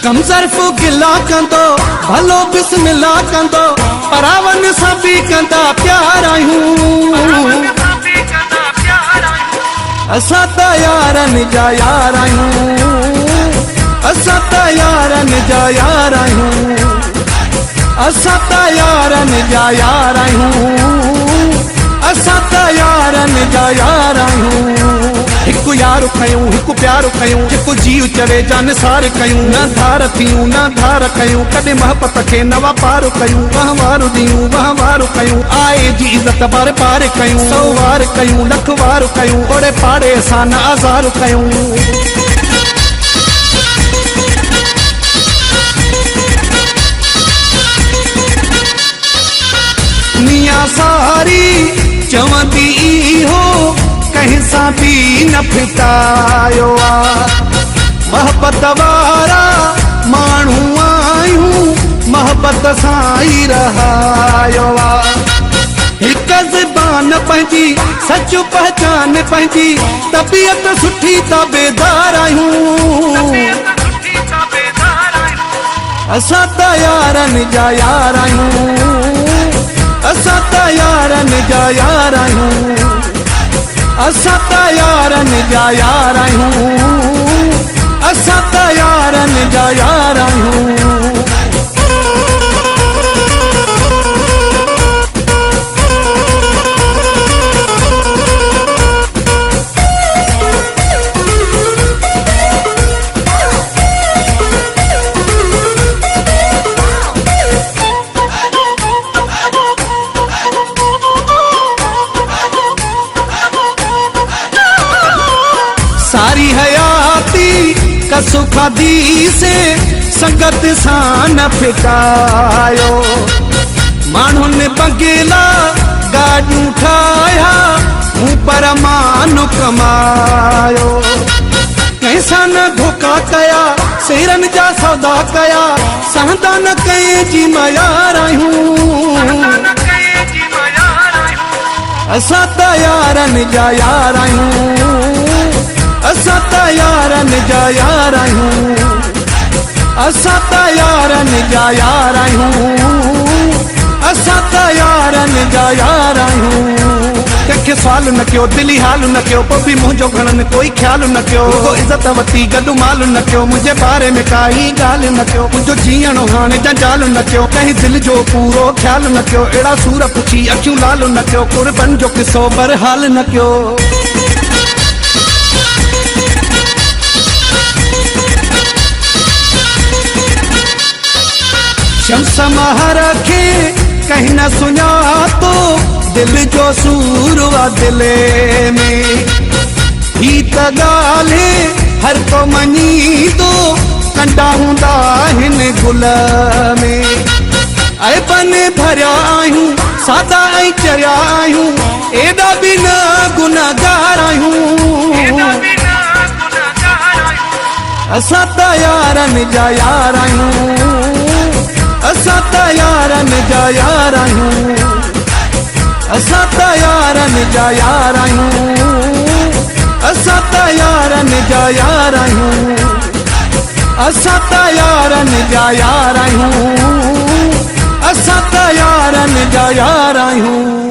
कम ज़र्फ़ गिला कंदो भलो बिस्मिल्ला कंदो परावन सभी कंदा प्यार आहियूं असां त यारनि जा यार आहियूं असां त यारनि जा यार आहियूं असां त यारनि जा यार आहियूं असां त यारनि जा यार आहियूं हिकु यार खयूं हिकु प्यार खयूं हिकु जीव चरे जा निसार कयूं न धार थियूं न धार कयूं कॾहिं महबत खे न वापार कयूं वहवार ॾियूं वहवार कयूं आए जी इज़त बार पार कयूं सौ वार कयूं लख वार कयूं ओड़े पाड़े असां न आज़ार कयूं मियां सारी चवंदी हो कहीं सा भी न फिटायो मोहब्बत वारा माण्हू आहियूं मोहब्बत सां ई रहायो हिक ज़बान पंहिंजी सच पहचान पंहिंजी तबियत सुठी ताबेदार आहियूं असां त यारनि जा यार आहियूं असां त यारनि जा यार आहियूं असां त यारनि जा यार आहियूं असां त यारनि जा यार आहियूं सारी हयाती कसु खाधी से संगत सां न फिटायो माण्हुनि बंगेला गाॾियूं ठाहिया मूं पर मानु कमायो कंहिंसां न धोखा कया शेरनि जा सौदा कया सहंदा न कंहिंजी मयार आहियूं असां त यारनि जा यार आहियूं असां त यारनि जा यार आहियूं असां त यारनि जा यार आहियूं असां त यारनि जा यार आहियूं कंहिंखे सुवाल न कयो दिली हाल न कयो पोइ बि मुंहिंजो घणनि कोई ख्याल न कयो को इज़त वरिती गॾु माल न कयो मुंहिंजे बारे में काई ॻाल्हि न कयो मुंहिंजो जीअणो हाणे जंजाल न कयो कंहिं दिलि जो पूरो ख्याल न कयो अहिड़ा सूर पुछी अखियूं लाल न कयो कुर्बन जो किसो बरहाल न कयो शम्स महर खे कहीं न सुञातो दिल जो सूर वा दिले में ही त ॻाल्हि हर को मञी तो कंडा हूंदा हिन गुल में ऐबन भरिया आहियूं सादा ऐं चरिया आहियूं एॾा बि न गुनहगार आहियूं असां त यारनि जा यार आहियूं असां त यारनि जा यार आहियूं असां त यारनि जा यार आहियूं असां त यारनि जा यार आहियूं असां त यारनि जा यार आहियूं असां त यारनि जा यार आहियूं।